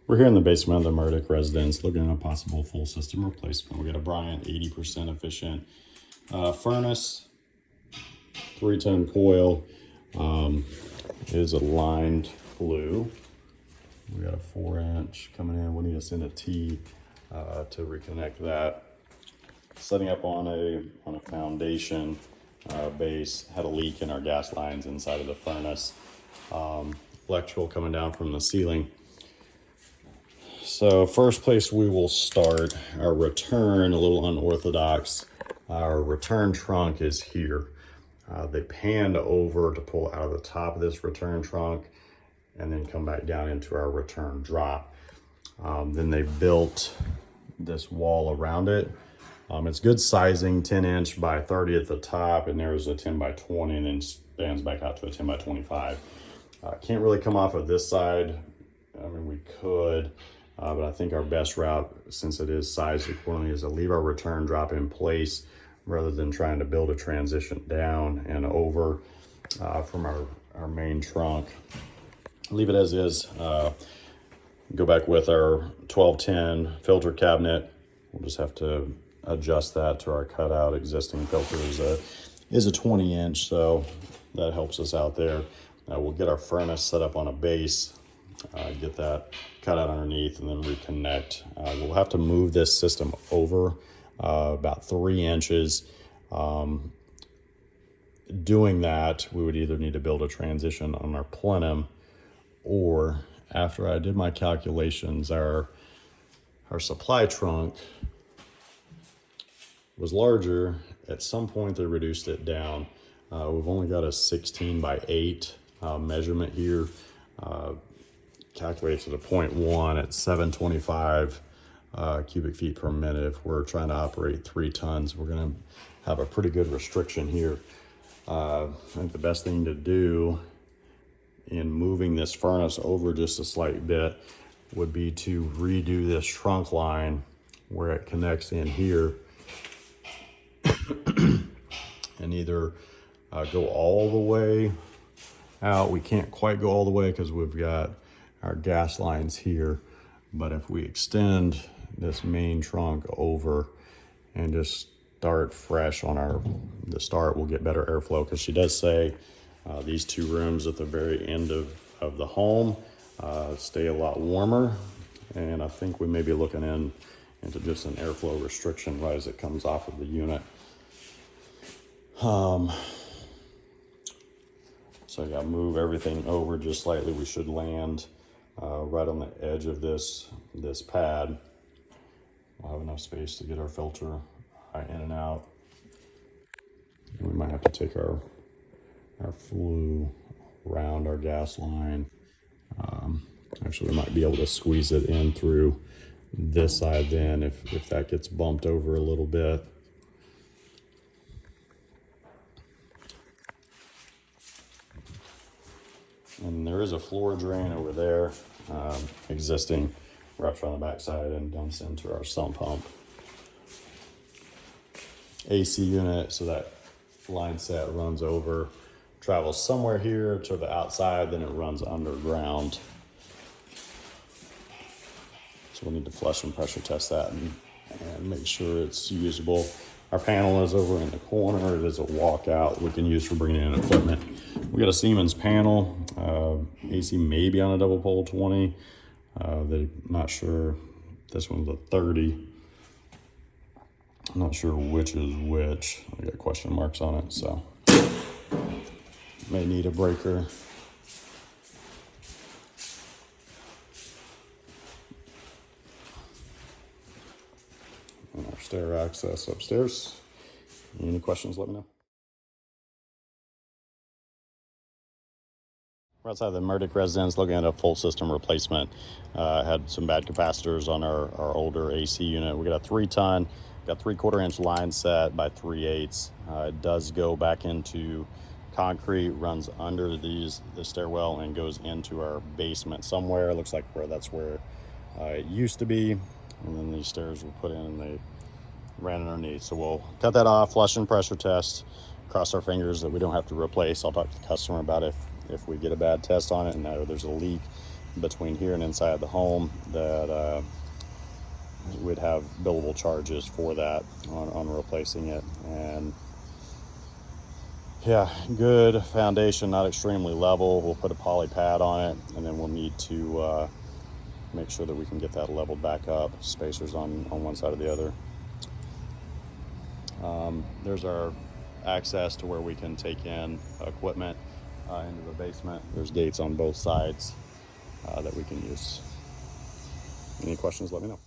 We're here in the basement of the Murdick residence looking at a possible full system replacement. We got a Bryant 80% efficient furnace, 3-ton coil, is a lined blue. We got a 4-inch coming in. We'll need to send a T to reconnect that. Setting up on a foundation base, had a leak in our gas lines inside of the furnace. Electrical coming down from the ceiling. So first place we will start, our return, a little unorthodox. Our return trunk is here. They panned over to pull out of the top of this return trunk and then come back down into our return drop. Then they built this wall around it. It's good sizing, 10-inch by 30 at the top, and there's a 10 by 20 and then spans back out to a 10 by 25. Can't really come off of this side. I mean, we could, but I think our best route, since it is sized accordingly, is to leave our return drop in place rather than trying to build a transition down and over from our main trunk. Leave it as is. Go back with our 1210 filter cabinet. We'll just have to adjust that to our cutout. Existing filter is a 20-inch, so that helps us out there. We'll get our furnace set up on a base, get that cut out underneath, and then reconnect. We'll have to move this system over about 3 inches. Doing that, we would either need to build a transition on our plenum, or after I did my calculations, our supply trunk was larger. At some point they reduced it down. We've only got a 16 by 8 measurement here. Calculated to the 0.1 at 725 cubic feet per minute. If we're trying to operate 3 tons, we're gonna have a pretty good restriction here. I think the best thing to do in moving this furnace over just a slight bit would be to redo this trunk line where it connects in here and either go all the way out. We can't quite go all the way because we've got our gas lines here, but if we extend this main trunk over and just start fresh on the start, we'll get better airflow, because she does say these 2 rooms at the very end of the home stay a lot warmer, and I think we may be looking into just an airflow restriction right as it comes off of the unit. So yeah, move everything over just slightly. We should land right on the edge of this pad. We'll have enough space to get our filter in and out. We might have to take our flue around our gas line. Actually, we might be able to squeeze it in through this side then if that gets bumped over a little bit. And there is a floor drain over there, existing, rupture on the backside and dumps into our sump pump. AC unit, so that line set runs over, travels somewhere here to the outside, then it runs underground. So we'll need to flush and pressure test that and make sure it's usable. Our panel is over in the corner. It is a walkout we can use for bringing in equipment. We got a Siemens panel, AC maybe on a double pole 20. They're not sure. This one's a 30. I'm not sure which is which. I got question marks on it, so may need a breaker. And our stair access upstairs. Any questions, let me know. We're outside the Murdick residence looking at a full system replacement. Had some bad capacitors on our older AC unit. We got a 3-ton, got 3/4 inch line set by 3/8. It does go back into concrete, runs under the stairwell and goes into our basement somewhere. It looks like that's where it used to be. And then these stairs were put in and they ran underneath. So we'll cut that off, flush and pressure test, cross our fingers that we don't have to replace. I'll talk to the customer about if we get a bad test on it and there's a leak, between here and inside the home, that we'd have billable charges for that on replacing it. And yeah, good foundation, not extremely level. We'll put a poly pad on it, and then we'll need to make sure that we can get that leveled back up, spacers on one side or the other. There's our access to where we can take in equipment into the basement. There's gates on both sides that we can use. Any questions, let me know.